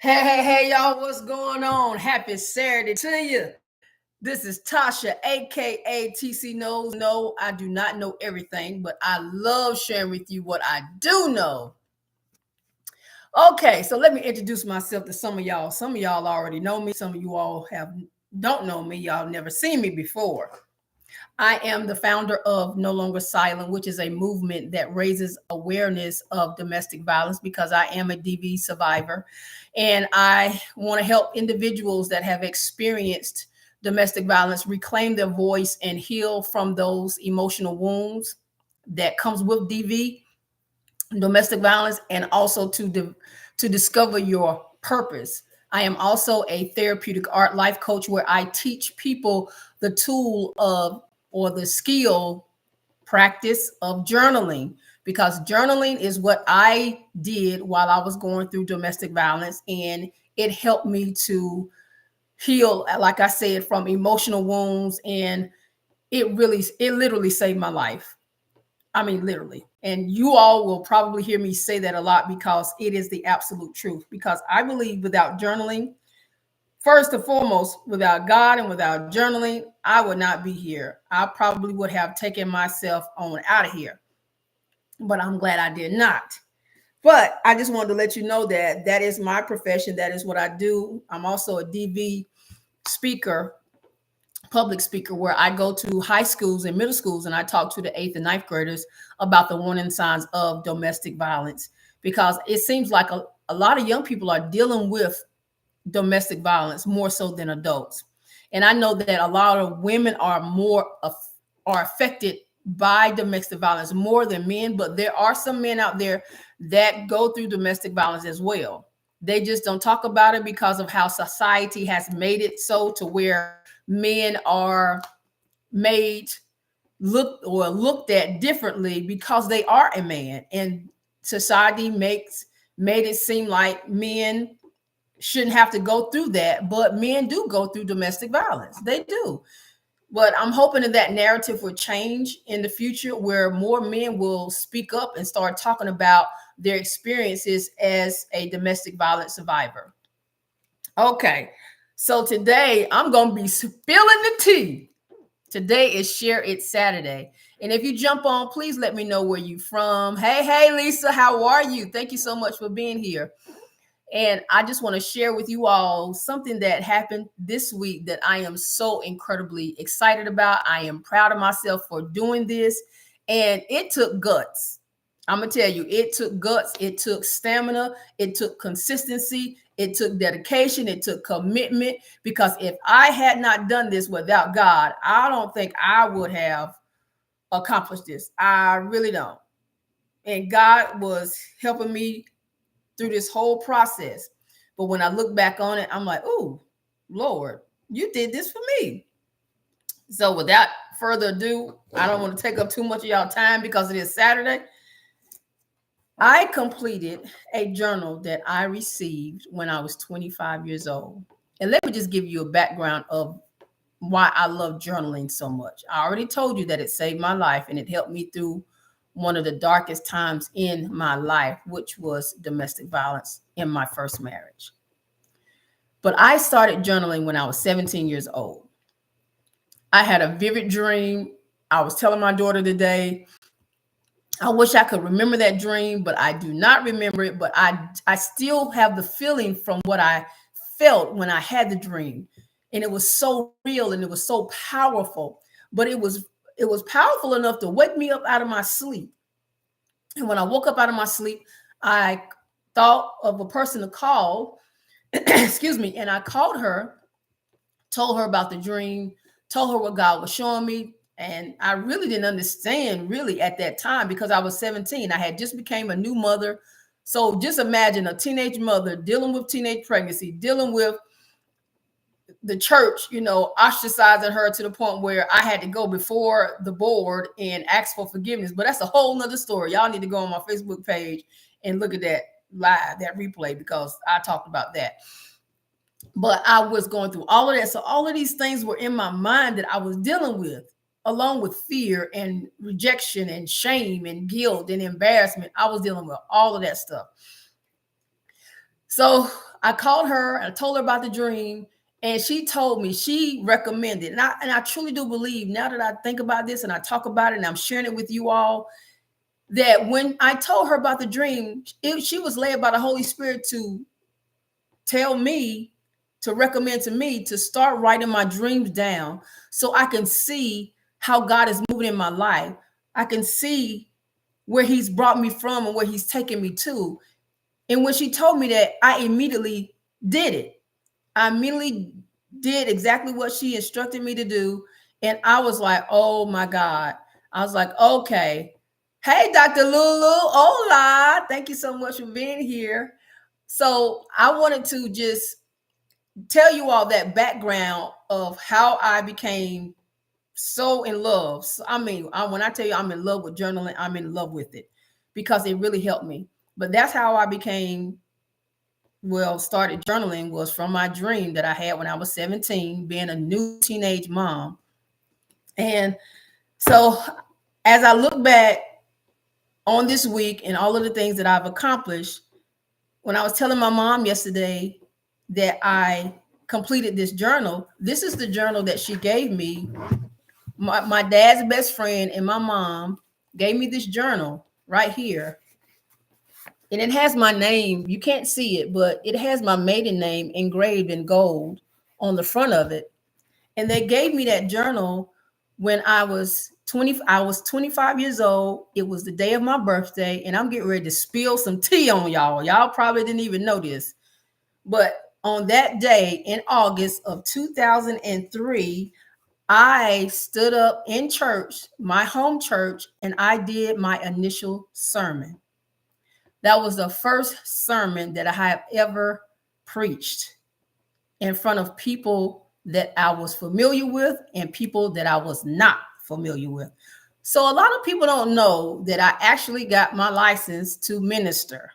Hey, y'all, what's going on? Happy Saturday to you. This is Tasha, aka TC Knows. No, I do not know everything, but I love sharing with you what I do know. Okay, so let me introduce myself to some of y'all. Some of y'all already know me, some of you all have don't know me, y'all never seen me before. I am the founder of No Longer Silent, which is a movement that raises awareness of domestic violence because I am a DV survivor. And I want to help individuals that have experienced domestic violence reclaim their voice and heal from those emotional wounds that comes with DV, domestic violence, and also to discover your purpose. I am also a therapeutic art life coach where I teach people the tool of or the skill practice of journaling, because journaling is what I did while I was going through domestic violence, and it helped me to heal, like I said, from emotional wounds, and it literally saved my life. I mean, literally. And you all will probably hear me say that a lot because it is the absolute truth. Because I believe without journaling, first and foremost, without God and without journaling, I would not be here. I probably would have taken myself on out of here. But I'm glad I did not. But I just wanted to let you know that that is my profession. That is what I do. I'm also a DV speaker, public speaker, where I go to high schools and middle schools and I talk to the eighth and ninth graders about the warning signs of domestic violence, because it seems like a lot of young people are dealing with domestic violence more so than adults. And I know that a lot of women are affected by domestic violence more than men, but there are some men out there that go through domestic violence as well. They just don't talk about it because of how society has made it so to where men are made looked at differently because they are a man, and society makes made it seem like men shouldn't have to go through that, but men do go through domestic violence. They do. But I'm hoping that narrative will change in the future where more men will speak up and start talking about their experiences as a domestic violence survivor. Okay, so today I'm going to be spilling the tea. Today is Share It Saturday. And if you jump on, please let me know where you're from. Hey, Lisa, how are you? Thank you so much for being here. And I just want to share with you all something that happened this week that I am so incredibly excited about. I am proud of myself for doing this. And it took guts. I'm going to tell you, it took guts. It took stamina. It took consistency. It took dedication. It took commitment. Because if I had not done this without God, I don't think I would have accomplished this. I really don't. And God was helping me through this whole process. But when I look back on it, I'm like, oh, Lord, you did this for me. So without further ado, I don't want to take up too much of y'all time because it is Saturday. I completed a journal that I received when I was 25 years old. And let me just give you a background of why I love journaling so much. I already told you that it saved my life and it helped me through one of the darkest times in my life, which was domestic violence in my first marriage. But I started journaling when I was 17 years old. I had a vivid dream. I was telling my daughter today, I wish I could remember that dream, but I do not remember it. But I still have the feeling from what I felt when I had the dream. And it was so real and it was so powerful. But it was powerful enough to wake me up out of my sleep. And when I woke up out of my sleep, I thought of a person to call, excuse me, and I called her, told her about the dream, told her what God was showing me. And I really didn't understand really at that time because I was 17. I had just became a new mother. So just imagine a teenage mother dealing with teenage pregnancy, dealing with the church, ostracizing her to the point where I had to go before the board and ask for forgiveness. But that's a whole nother story. Y'all need to go on my Facebook page and look at that that replay, because I talked about that. But I was going through all of that. So all of these things were in my mind that I was dealing with, along with fear and rejection and shame and guilt and embarrassment. I was dealing with all of that stuff. So I called her and I told her about the dream, and she told me, she recommended, and I truly do believe, now that I think about this and I talk about it and I'm sharing it with you all, that when I told her about the dream, she was led by the Holy Spirit to tell me, to recommend to me to start writing my dreams down so I can see how God is moving in my life. I can see where he's brought me from and where he's taken me to. And when she told me that, I immediately did it. I immediately did exactly what she instructed me to do. And I was like, oh my God. I was like, okay. Hey, Dr. Lulu. Hola. Thank you so much for being here. So I wanted to just tell you all that background of how I became so in love. So, I mean, when I tell you I'm in love with journaling, I'm in love with it because it really helped me. But that's how I became, started journaling, was from my dream that I had when I was 17, being a new teenage mom. And so as I look back on this week and all of the things that I've accomplished, when I was telling my mom yesterday that I completed this journal, this is the journal that she gave me. My dad's best friend and my mom gave me this journal right here. And it has my name. You can't see it, but it has my maiden name engraved in gold on the front of it. And they gave me that journal when I was 20. I was 25 years old. It was the day of my birthday, and I'm getting ready to spill some tea on y'all. Y'all probably didn't even know this. But on that day in August of 2003, I stood up in church, my home church, and I did my initial sermon. That was the first sermon that I have ever preached in front of people that I was familiar with and people that I was not familiar with. So a lot of people don't know that I actually got my license to minister,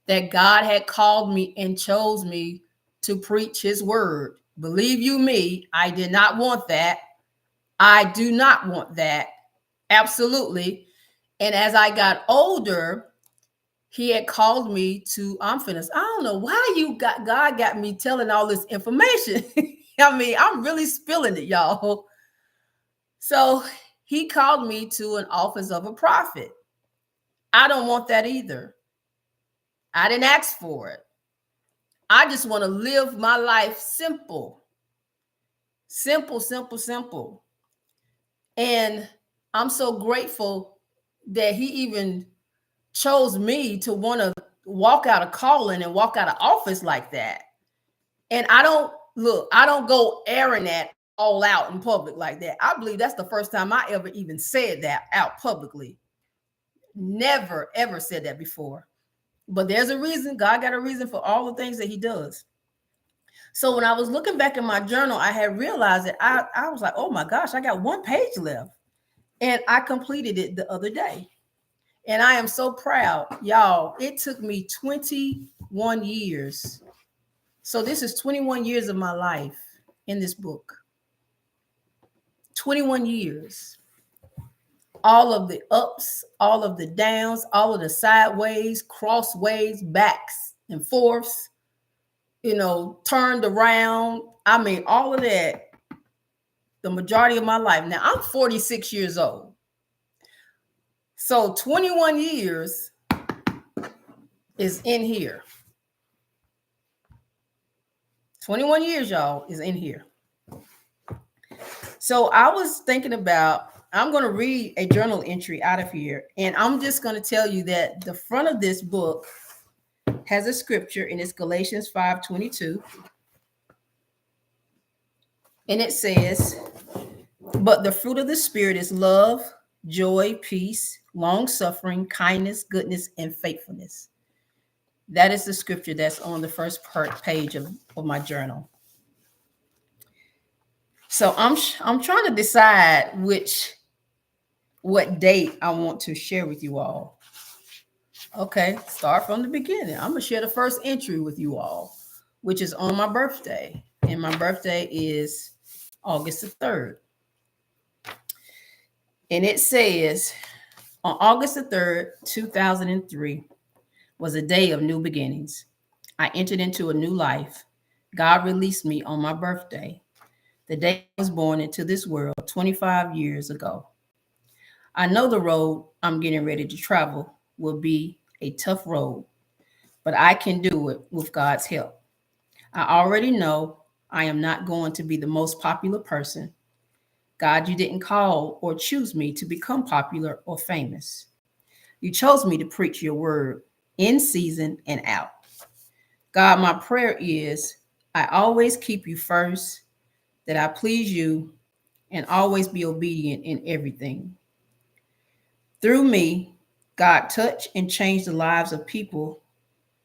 that God had called me and chose me to preach his word. Believe you me, I did not want that. I do not want that. Absolutely. And as I got older, he had called me to, I don't know why God got me telling all this information. I mean, I'm really spilling it, y'all. So he called me to an office of a prophet. I don't want that either. I didn't ask for it. I just want to live my life simple. Simple, simple, simple. And I'm so grateful that he even chose me to want to walk out of calling and walk out of office like that. And I don't go airing that all out in public like that. I believe that's the first time I ever even said that out publicly. Never, ever said that before. But there's a reason. God got a reason for all the things that he does. So when I was looking back in my journal, I had realized that I was like, oh my gosh, I got one page left. And I completed it the other day. And I am so proud. Y'all, it took me 21 years. So this is 21 years of my life in this book. 21 years. All of the ups, all of the downs, all of the sideways, crossways, backs and forths, turned around. I mean, all of that, the majority of my life. Now, I'm 46 years old. So 21 years is in here. 21 years, y'all, is in here. So I was thinking about, I'm going to read a journal entry out of here. And I'm just going to tell you that the front of this book has a scripture, and it's Galatians 5:22. And it says, but the fruit of the Spirit is love, joy, peace, long-suffering, kindness, goodness, and faithfulness. That is the scripture that's on the first page of my journal. So I'm trying to decide what date I want to share with you all. Okay, start from the beginning. I'm going to share the first entry with you all, which is on my birthday. And my birthday is August the 3rd. And it says, on August the 3rd, 2003, was a day of new beginnings. I entered into a new life. God released me on my birthday, the day I was born into this world 25 years ago. I know the road I'm getting ready to travel will be a tough road, but I can do it with God's help. I already know I am not going to be the most popular person. God, you didn't call or choose me to become popular or famous. You chose me to preach your word in season and out. God, my prayer is I always keep you first, that I please you, and always be obedient in everything. Through me, God, touch and change the lives of people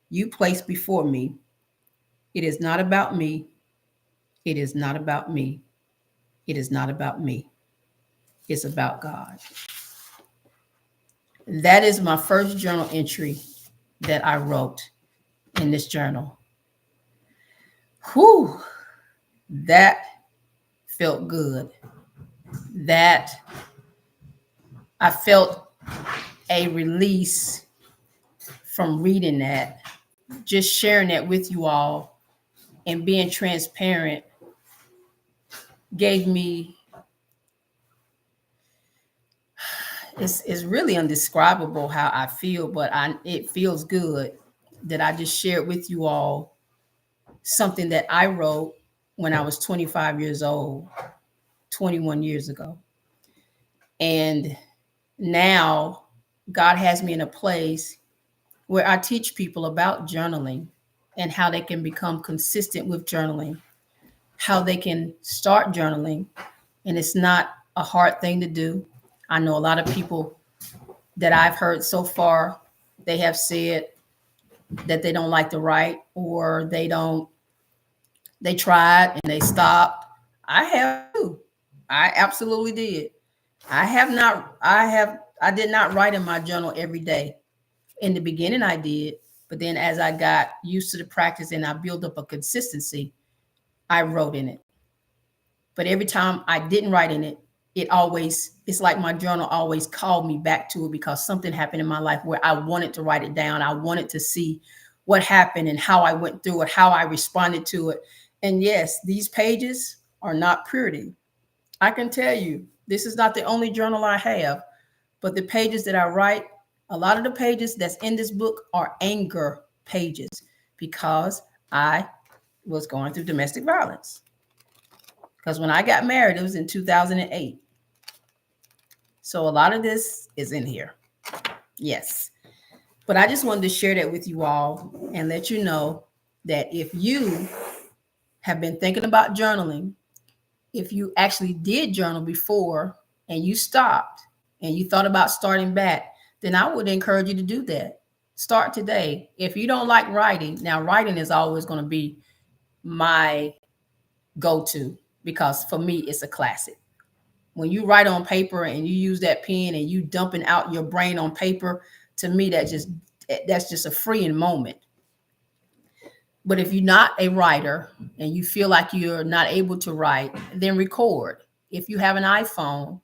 you place before me. It is not about me. It is not about me. It is not about me. It's about God. That is my first journal entry that I wrote in this journal. Whew, that felt good. That I felt a release from reading that, just sharing that with you all and being transparent gave me, it's really undescribable how I feel, but it feels good that I just shared with you all something that I wrote when I was 25 years old, 21 years ago. And now God has me in a place where I teach people about journaling and how they can become consistent with journaling, how they can start journaling. And it's not a hard thing to do. I know a lot of people that I've heard so far, they have said that they don't like to write, or they tried and they stopped. I have too. I absolutely did. I did not write in my journal every day. In the beginning I did, but then as I got used to the practice and I built up a consistency, I wrote in it. But every time I didn't write in it, it's like my journal always called me back to it, because something happened in my life where I wanted to write it down. I wanted to see what happened and how I went through it, how I responded to it. And yes, these pages are not pretty. I can tell you, this is not the only journal I have, but the pages that I write, a lot of the pages that's in this book are anger pages, because I was going through domestic violence. Because when I got married, it was in 2008. So a lot of this is in here. Yes. But I just wanted to share that with you all and let you know that if you have been thinking about journaling, if you actually did journal before and you stopped and you thought about starting back, then I would encourage you to do that. Start today. If you don't like writing, now writing is always going to be my go-to, because for me, it's a classic. When you write on paper and you use that pen and you dumping out your brain on paper, to me, that's just a freeing moment. But if you're not a writer and you feel like you're not able to write, then record. If you have an iPhone,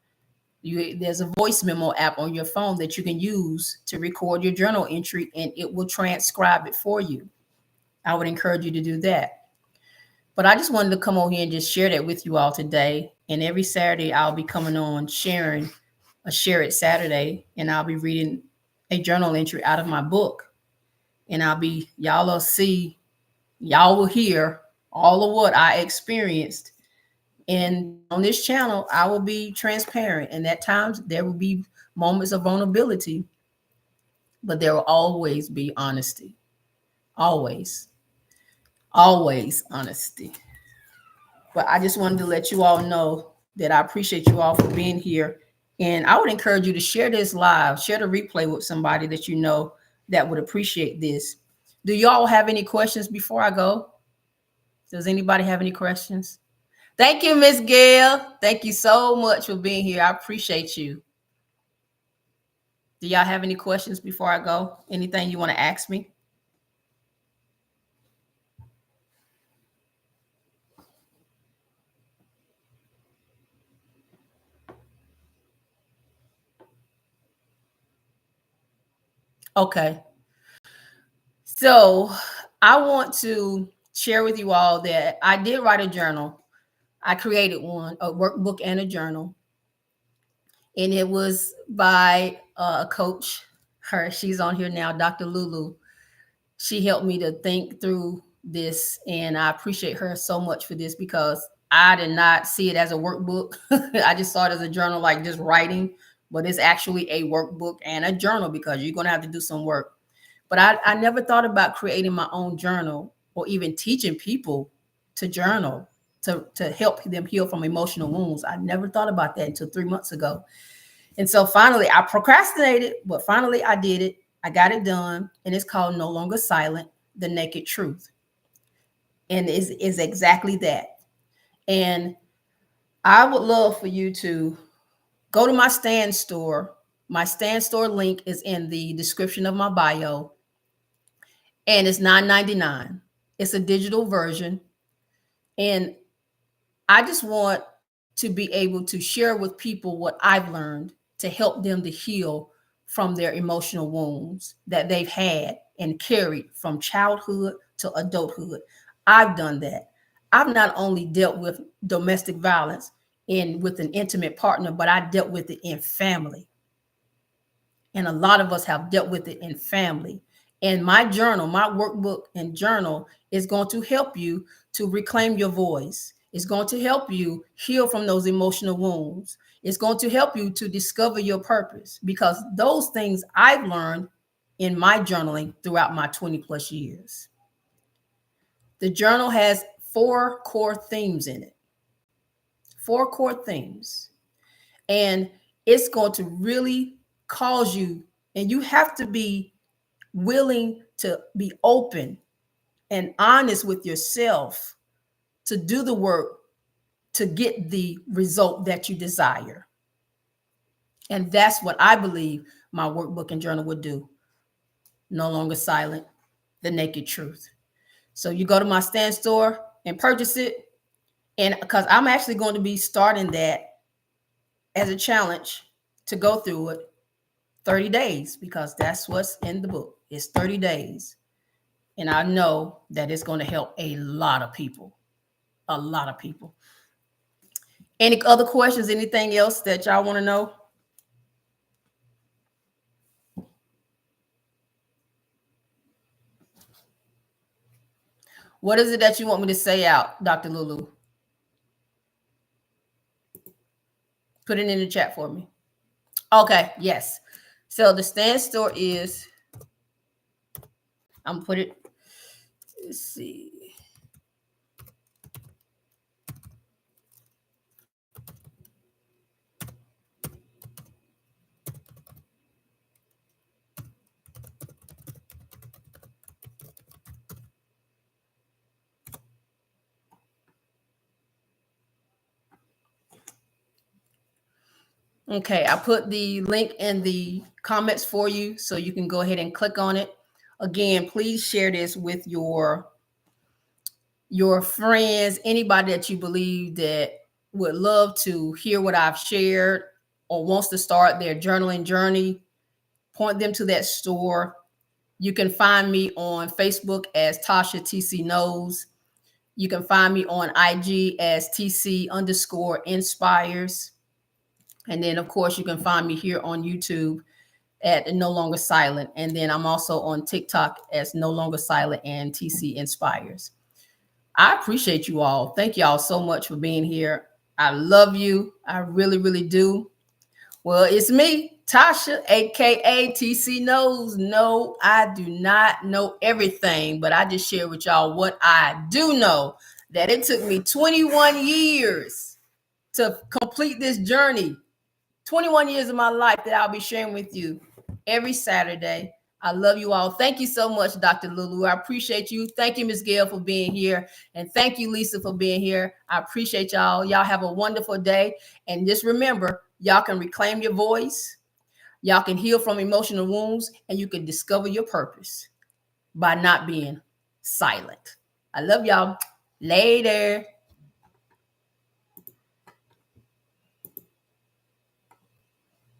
there's a voice memo app on your phone that you can use to record your journal entry, and it will transcribe it for you. I would encourage you to do that. But I just wanted to come over here and just share that with you all today. And every Saturday, I'll be coming on sharing a Share It Saturday, and I'll be reading a journal entry out of my book. And y'all will hear all of what I experienced. And on this channel, I will be transparent. And at times, there will be moments of vulnerability, but there will always be honesty. Always, always honesty. But I just wanted to let you all know that I appreciate you all for being here. And I would encourage you to share this live, share the replay with somebody that you know that would appreciate this. Do y'all have any questions before I go? Does anybody have any questions? Thank you, Miss Gail. Thank you so much for being here. I appreciate you. Do y'all have any questions before I go? Anything you want to ask me? Okay. So I want to share with you all that I did write a journal. I created one, a workbook and a journal, and it was by a coach. She's on here now, Dr. Lulu. She helped me to think through this, and I appreciate her so much for this because I did not see it as a workbook. I just saw it as a journal, like just writing, but it's actually a workbook and a journal because you're going to have to do some work. But I never thought about creating my own journal or even teaching people to journal to help them heal from emotional wounds. I never thought about that until 3 months ago. And so finally, I procrastinated, but finally I did it. I got it done, and it's called No Longer Silent, The Naked Truth. And is exactly that. And I would love for you to go to my Stand store. My Stand store link is in the description of my bio, and it's $9.99. It's a digital version. And I just want to be able to share with people what I've learned to help them to heal from their emotional wounds that they've had and carried from childhood to adulthood. I've done that. I've not only dealt with domestic violence in with an intimate partner, but I dealt with it in family. And a lot of us have dealt with it in family. And my journal, my workbook and journal is going to help you to reclaim your voice. It's going to help you heal from those emotional wounds. It's going to help you to discover your purpose because those things I've learned in my journaling throughout my 20 plus years. The journal has 4 core themes in it, 4 core themes. And it's going to really cause you, and you have to be willing to be open and honest with yourself to do the work to get the result that you desire. And that's what I believe my workbook and journal would do. No Longer Silent, The Naked Truth. So you go to my Stand store and purchase it. And because I'm actually going to be starting that as a challenge to go through it 30 days because that's what's in the book. It's 30 days. And I know that it's going to help a lot of people. A lot of people. Any other questions? Anything else that y'all want to know? What is it that you want me to say out, Dr. Lulu? Put it in the chat for me. Okay, yes. So the Stand store is, I'm put it, let's see. Okay, I put the link in the comments for you so you can go ahead and click on it. Again, please share this with your friends, anybody that you believe that would love to hear what I've shared or wants to start their journaling journey. Point them to that store. You can find me on Facebook as Tasha TC Knows. You can find me on IG as TC_inspires. And then, of course, you can find me here on YouTube at No Longer Silent. And then I'm also on TikTok as No Longer Silent and TC Inspires. I appreciate you all. Thank y'all so much for being here. I love you. I really, really do. Well, it's me, Tasha, aka TC Knows. No, I do not know everything, but I just share with y'all what I do know. That it took me 21 years to complete this journey. 21 years of my life that I'll be sharing with you every Saturday. I love you all. Thank you so much, Dr. Lulu. I appreciate you. Thank you, Ms. Gail, for being here. And thank you, Lisa, for being here. I appreciate y'all. Y'all have a wonderful day. And just remember, y'all can reclaim your voice. Y'all can heal from emotional wounds. And you can discover your purpose by not being silent. I love y'all. Later.